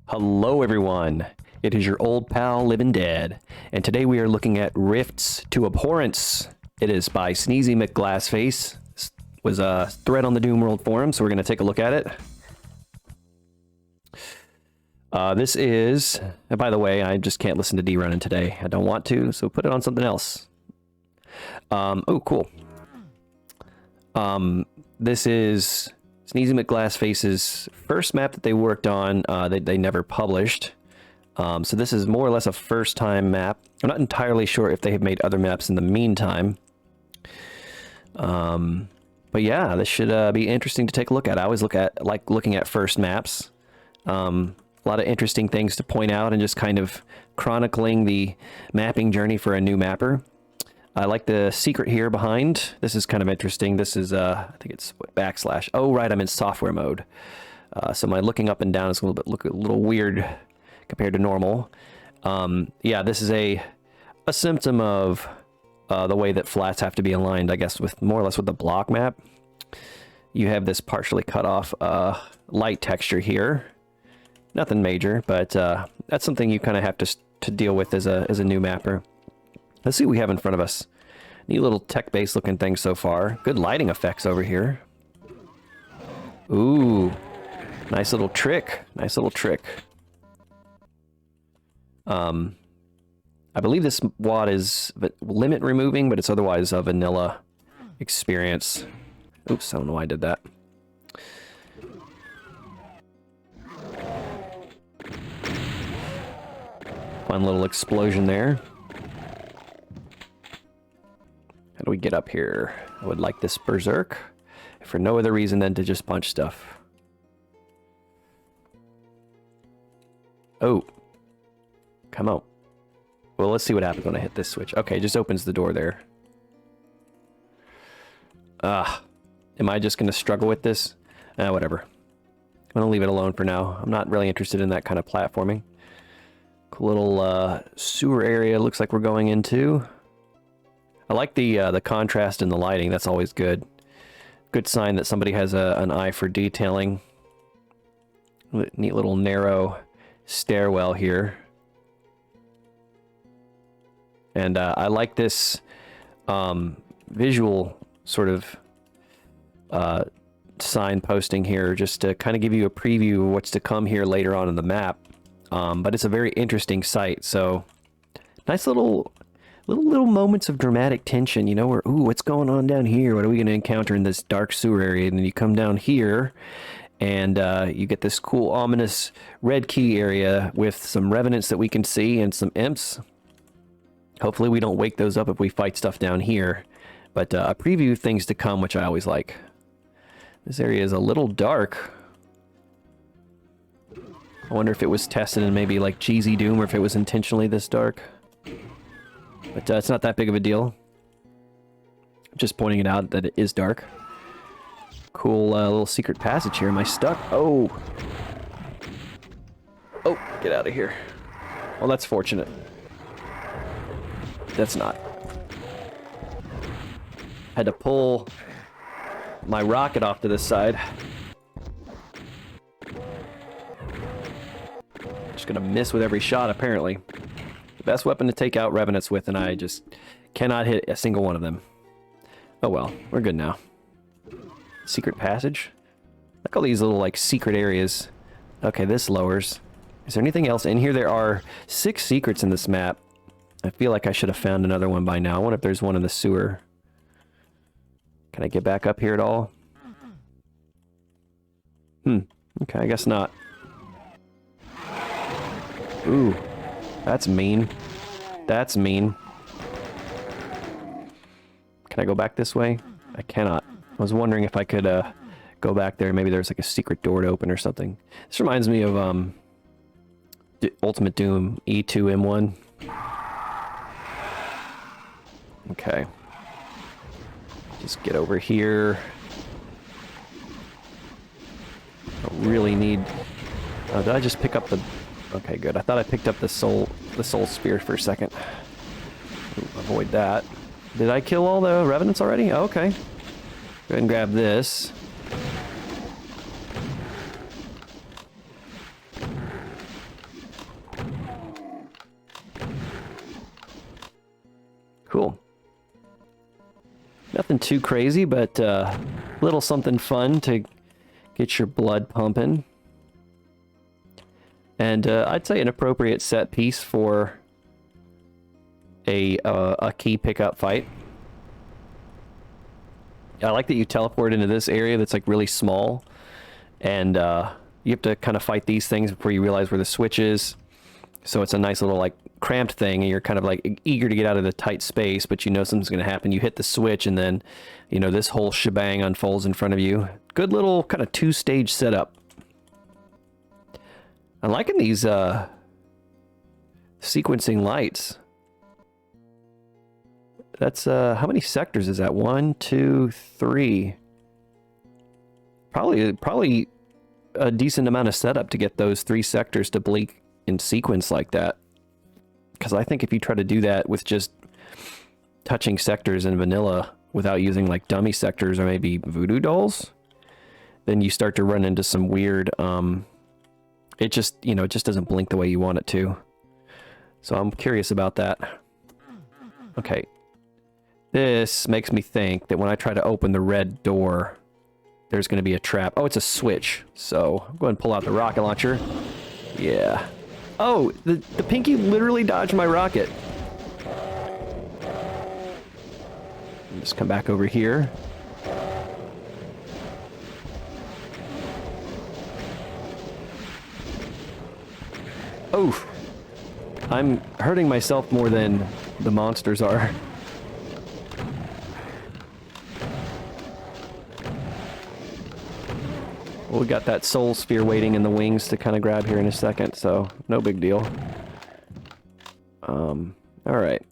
Hello everyone, it is your old pal Living Dead, and today we are looking at Rifts to Abhorrence. It is by Sneezy McGlassFace. This was a thread on the Doom World forum, so we're going to take a look at it. This is, and by the way, I just can't listen to D-Running today. I don't want to, so put it on something else. Oh, cool. This is Sneezy McGlassFace's first map that they worked on. They never published. So this is more or less a first-time map. I'm not entirely sure if they have made other maps in the meantime. But yeah, this should be interesting to take a look at. I always like looking at first maps. A lot of interesting things to point out and just kind of chronicling the mapping journey for a new mapper. I like the secret here behind. This is kind of interesting. This is, I think it's what, /. Oh, right, I'm in software mode. So my looking up and down is a little weird compared to normal. Yeah, this is a symptom of the way that flats have to be aligned, I guess, with more or less with the block map. You have this partially cut off light texture here. Nothing major, but that's something you kind of have to deal with as a new mapper. Let's see what we have in front of us. Neat little tech-based looking thing so far. Good lighting effects over here. Ooh, nice little trick. Nice little trick. I believe this WAD is limit removing, but it's otherwise a vanilla experience. Oops, I don't know why I did that. Fun little explosion there. How do we get up here? I would like this berserk, for no other reason than to just punch stuff. Oh. Come on. Well, let's see what happens when I hit this switch. Okay, it just opens the door there. Am I just going to struggle with this? Whatever. I'm going to leave it alone for now. I'm not really interested in that kind of platforming. Cool little sewer area looks like we're going into. I like the contrast in the lighting. That's always good. Good sign that somebody has an eye for detailing. Neat little narrow stairwell here. And I like this visual sort of sign posting here, just to kind of give you a preview of what's to come here later on in the map. But it's a very interesting site, so nice little moments of dramatic tension, you know, where, ooh, what's going on down here? What are we going to encounter in this dark sewer area? And then you come down here, and you get this cool, ominous red key area with some revenants that we can see and some imps. Hopefully we don't wake those up if we fight stuff down here. But a preview of things to come, which I always like. This area is a little dark. I wonder if it was tested in maybe like Cheesy Doom, or if it was intentionally this dark. But it's not that big of a deal. Just pointing it out that it is dark. Cool little secret passage here. Am I stuck? Oh! Oh, get out of here. Well, that's fortunate. That's not. Had to pull my rocket off to this side. Just gonna miss with every shot, apparently. The best weapon to take out revenants with, and I just cannot hit a single one of them. Oh well, we're good now. Secret passage? Look at all these little, like, secret areas. Okay, this lowers. Is there anything else in here? There are 6 secrets in this map. I feel like I should have found another one by now. I wonder if there's one in the sewer. Can I get back up here at all? Okay, I guess not. Ooh. That's mean. That's mean. Can I go back this way? I cannot. I was wondering if I could go back there. Maybe there's like a secret door to open or something. This reminds me of Ultimate Doom E2M1. Okay. Just get over here. I really need... did I just pick up the... Okay, good. I thought I picked up the soul spear for a second. Ooh, avoid that. Did I kill all the revenants already? Oh, okay. Go ahead and grab this. Nothing too crazy, but a little something fun to get your blood pumping. And I'd say an appropriate set piece for a key pickup fight. I like that you teleport into this area that's like really small, and you have to kind of fight these things before you realize where the switch is. So it's a nice little like cramped thing, and you're kind of like eager to get out of the tight space, but you know something's going to happen. You hit the switch, and then you know this whole shebang unfolds in front of you. Good little kind of two-stage setup. I'm liking these sequencing lights. That's how many sectors is that? 1, 2, 3. Probably a decent amount of setup to get those 3 sectors to blink in sequence like that. Because I think if you try to do that with just touching sectors in vanilla without using like dummy sectors or maybe voodoo dolls, then you start to run into some weird, it just, you know, it just doesn't blink the way you want it to. So I'm curious about that. Okay. This makes me think that when I try to open the red door, there's going to be a trap. Oh, it's a switch. So I'm going to pull out the rocket launcher. Yeah. Oh, the pinky literally dodged my rocket. Just come back over here. Oh, I'm hurting myself more than the monsters are. Well, we got that soul sphere waiting in the wings to kind of grab here in a second, so no big deal. Alright.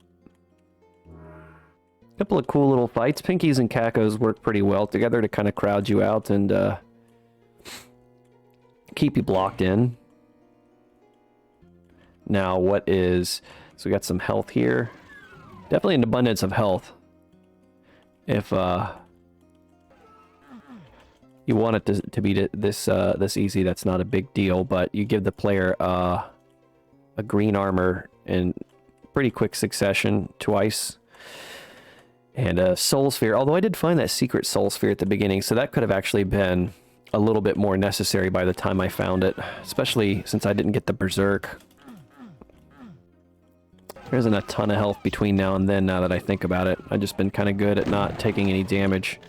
Couple of cool little fights. Pinkies and Cacos work pretty well together to kind of crowd you out and keep you blocked in. Now, what is... So we got some health here. Definitely an abundance of health. If you want it to be this easy, that's not a big deal, but you give the player a green armor in pretty quick succession twice. And a soul sphere, although I did find that secret soul sphere at the beginning, so that could have actually been a little bit more necessary by the time I found it, especially since I didn't get the berserk. There isn't a ton of health between now and then, now that I think about it. I've just been kind of good at not taking any damage.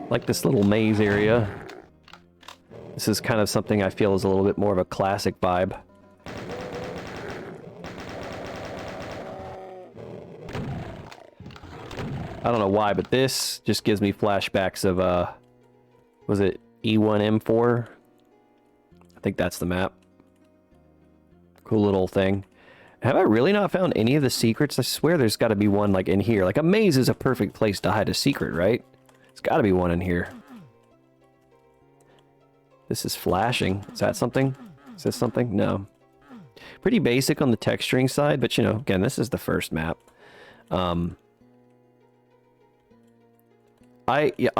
Like this little maze area. This is kind of something I feel is a little bit more of a classic vibe. I don't know why, but this just gives me flashbacks of, was it E1M4? I think that's the map. Cool little thing. Have I really not found any of the secrets? I swear there's got to be one, like, in here. Like, a maze is a perfect place to hide a secret, right? There's got to be one in here. This is flashing. Is that something? Is this something? No. Pretty basic on the texturing side, but, you know, again, this is the first map. I'll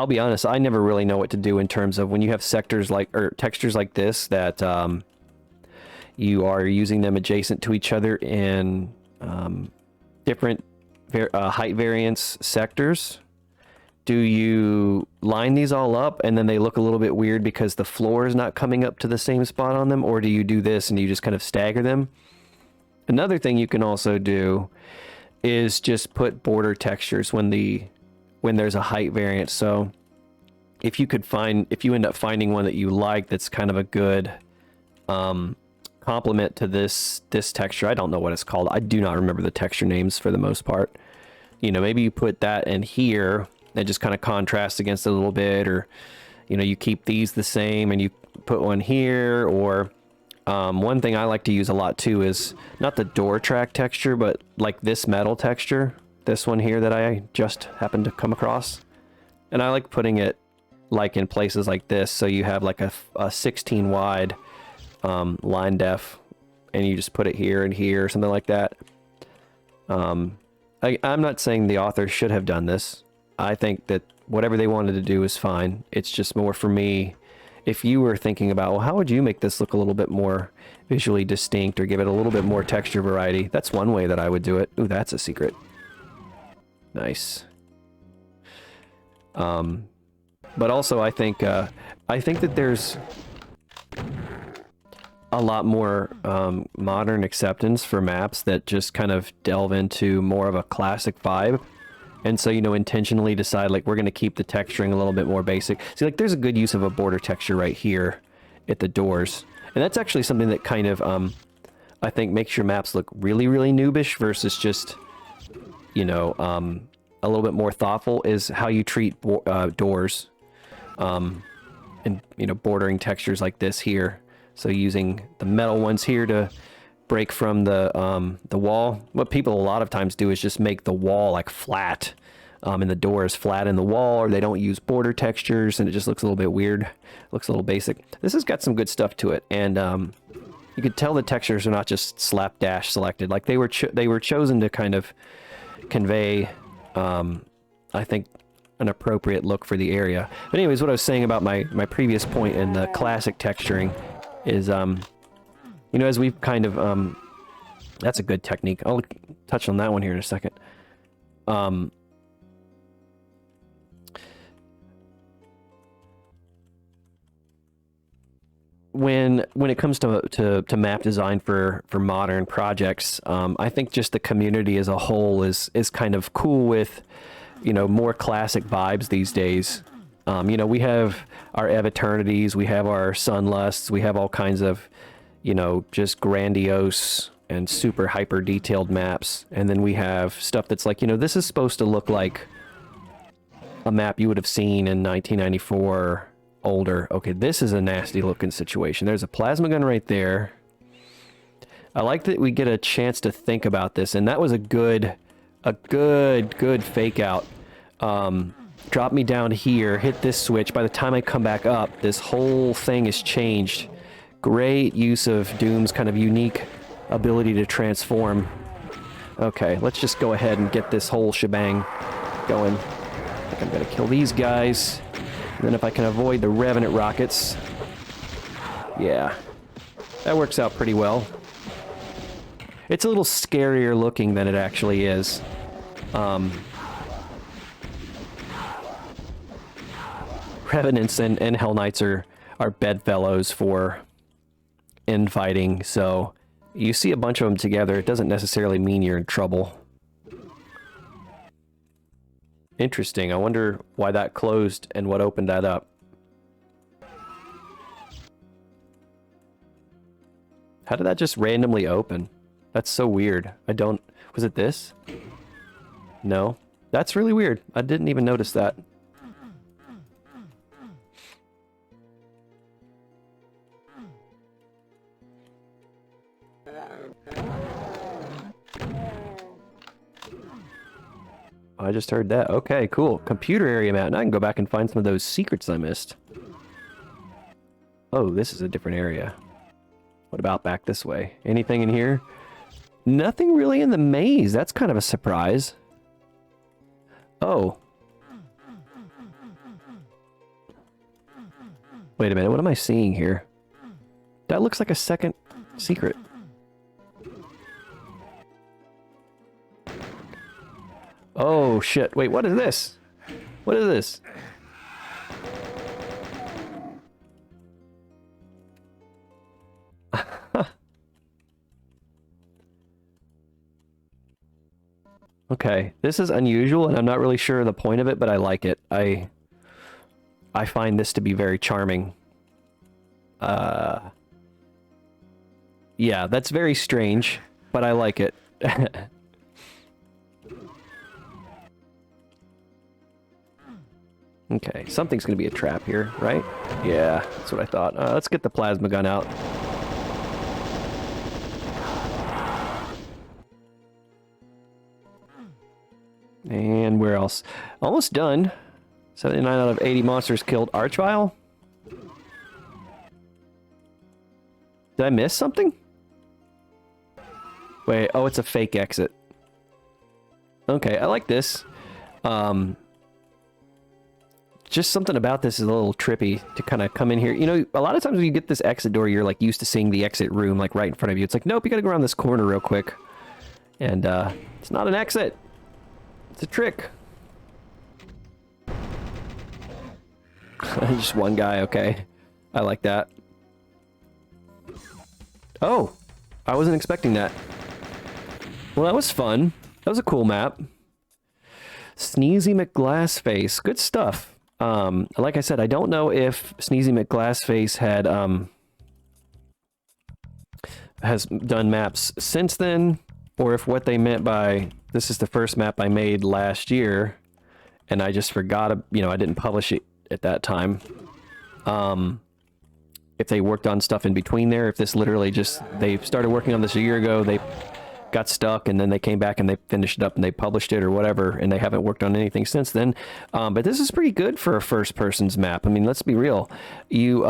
be honest, I never really know what to do in terms of when you have sectors like, or textures like this that you are using them adjacent to each other in different height variance sectors. Do you line these all up and then they look a little bit weird because the floor is not coming up to the same spot on them? Or do you do this and you just kind of stagger them? Another thing you can also do is just put border textures when there's a height variance. So if you end up finding one that you like that's kind of a good complement to this texture. I don't know what it's called. I do not remember the texture names for the most part. You know, maybe you put that in here and just kind of contrast against it a little bit, or you know, you keep these the same and you put one here. Or one thing I like to use a lot too is not the door track texture, but like this metal texture, this one here that I just happened to come across. And I like putting it like in places like this, so you have like a 16 wide line def, and you just put it here and here, something like that. I'm not saying the author should have done this. I think that whatever they wanted to do is fine. It's just more for me, if you were thinking about, well, how would you make this look a little bit more visually distinct or give it a little bit more texture variety? That's one way that I would do it. Ooh, that's a secret. Nice. But also I think that there's a lot more modern acceptance for maps that just kind of delve into more of a classic vibe. And so, you know, intentionally decide, like, we're going to keep the texturing a little bit more basic. See, like, there's a good use of a border texture right here at the doors. And that's actually something that kind of, I think makes your maps look really, really noobish versus just, you know, a little bit more thoughtful, is how you treat doors. And, you know, bordering textures like this here. So using the metal ones here to break from the wall. What people a lot of times do is just make the wall like flat, and the door is flat in the wall, or they don't use border textures, and it just looks a little bit weird. Looks a little basic. This has got some good stuff to it, and you could tell the textures are not just slapdash selected. Like they were chosen to kind of convey, I think, an appropriate look for the area. But anyways, what I was saying about my previous point in the classic texturing is, you know, as we've kind of, that's a good technique. I'll touch on that one here in a second. When it comes to map design for modern projects, I think just the community as a whole is kind of cool with, you know, more classic vibes these days. You know, we have our Ebb Eternities, we have our Sunlusts, we have all kinds of, you know, just grandiose and super hyper detailed maps. And then we have stuff that's like, you know, this is supposed to look like a map you would have seen in 1994 or older. Okay, this is a nasty looking situation. There's a plasma gun right there. I like that we get a chance to think about this, and that was a good fake out. Drop me down here, hit this switch. By the time I come back up, this whole thing is changed. Great use of Doom's kind of unique ability to transform. Okay, let's just go ahead and get this whole shebang going. I think I'm gonna kill these guys. And then if I can avoid the Revenant rockets. Yeah, that works out pretty well. It's a little scarier looking than it actually is. Revenants and Hell Knights are bedfellows for infighting, so you see a bunch of them together, it doesn't necessarily mean you're in trouble. Interesting, I wonder why that closed and what opened that up. How did that just randomly open? That's so weird. Was it this? No. That's really weird. I didn't even notice that. I just heard that. Okay, cool. Computer area map. Now I can go back and find some of those secrets I missed. Oh, this is a different area. What about back this way? Anything in here? Nothing really in the maze. That's kind of a surprise. Oh. Wait a minute. What am I seeing here? That looks like a second secret. Oh, shit. Wait, what is this? What is this? Okay, this is unusual, and I'm not really sure the point of it, but I like it. I find this to be very charming. Yeah, that's very strange, but I like it. Okay, something's gonna be a trap here, right? Yeah, that's what I thought. Let's get the plasma gun out. And where else? Almost done. 79 out of 80 monsters killed. Archvile? Did I miss something? Wait, oh, it's a fake exit. Okay, I like this. Just something about this is a little trippy to kind of come in here. You know, a lot of times when you get this exit door, you're like used to seeing the exit room like right in front of you. It's like, nope, you gotta go around this corner real quick. And it's not an exit. It's a trick. Just one guy, okay. I like that. Oh, I wasn't expecting that. Well, that was fun. That was a cool map. Sneezy McGlassFace. Good stuff. Like I said, I don't know if Sneezy McGlassFace had has done maps since then, or if what they meant by this is the first map I made last year, and I just forgot, you know, I didn't publish it at that time. If they worked on stuff in between there, if this literally just, they started working on this a year ago, they got stuck, and then they came back and they finished it up and they published it or whatever, and they haven't worked on anything since then. But this is pretty good for a first person's map. I mean, let's be real. You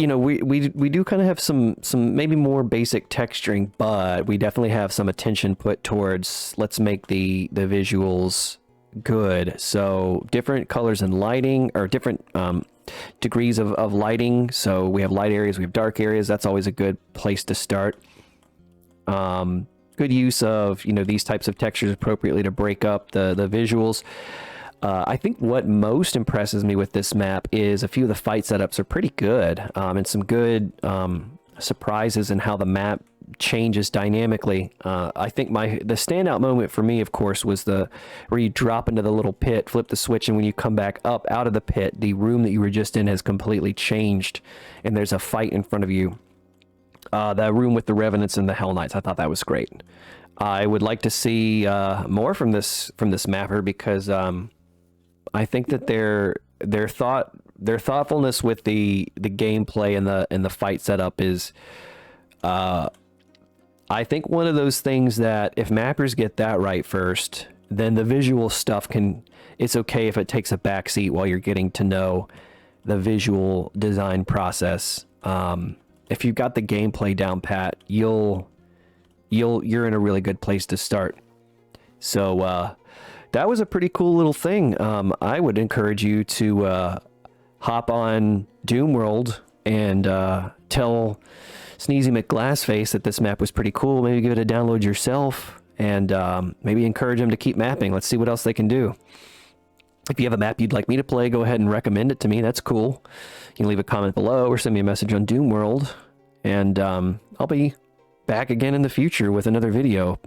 know, we do kind of have some maybe more basic texturing, but we definitely have some attention put towards, let's make the visuals good. So different colors and lighting, or different degrees of lighting. So we have light areas, we have dark areas. That's always a good place to start. Good use of, you know, these types of textures appropriately to break up the visuals. I think what most impresses me with this map is a few of the fight setups are pretty good, and some good surprises in how the map changes dynamically. I think the standout moment for me, of course, was where you drop into the little pit, flip the switch, and when you come back up out of the pit, the room that you were just in has completely changed, and there's a fight in front of you. The room with the Revenants and the Hell Knights, I thought that was great. I would like to see more from this mapper, because I think that their thoughtfulness with the gameplay and the fight setup is, I think, one of those things that if mappers get that right first, then the visual stuff it's okay if it takes a backseat while you're getting to know the visual design process. If you've got the gameplay down pat, you're in a really good place to start. So that was a pretty cool little thing. I would encourage you to hop on Doom World and tell Sneezy McGlassFace that this map was pretty cool. Maybe give it a download yourself, and maybe encourage them to keep mapping. Let's see what else they can do. If you have a map you'd like me to play, go ahead and recommend it to me. That's cool. You can leave a comment below or send me a message on Doom World, and I'll be back again in the future with another video.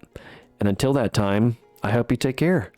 And until that time, I hope you take care.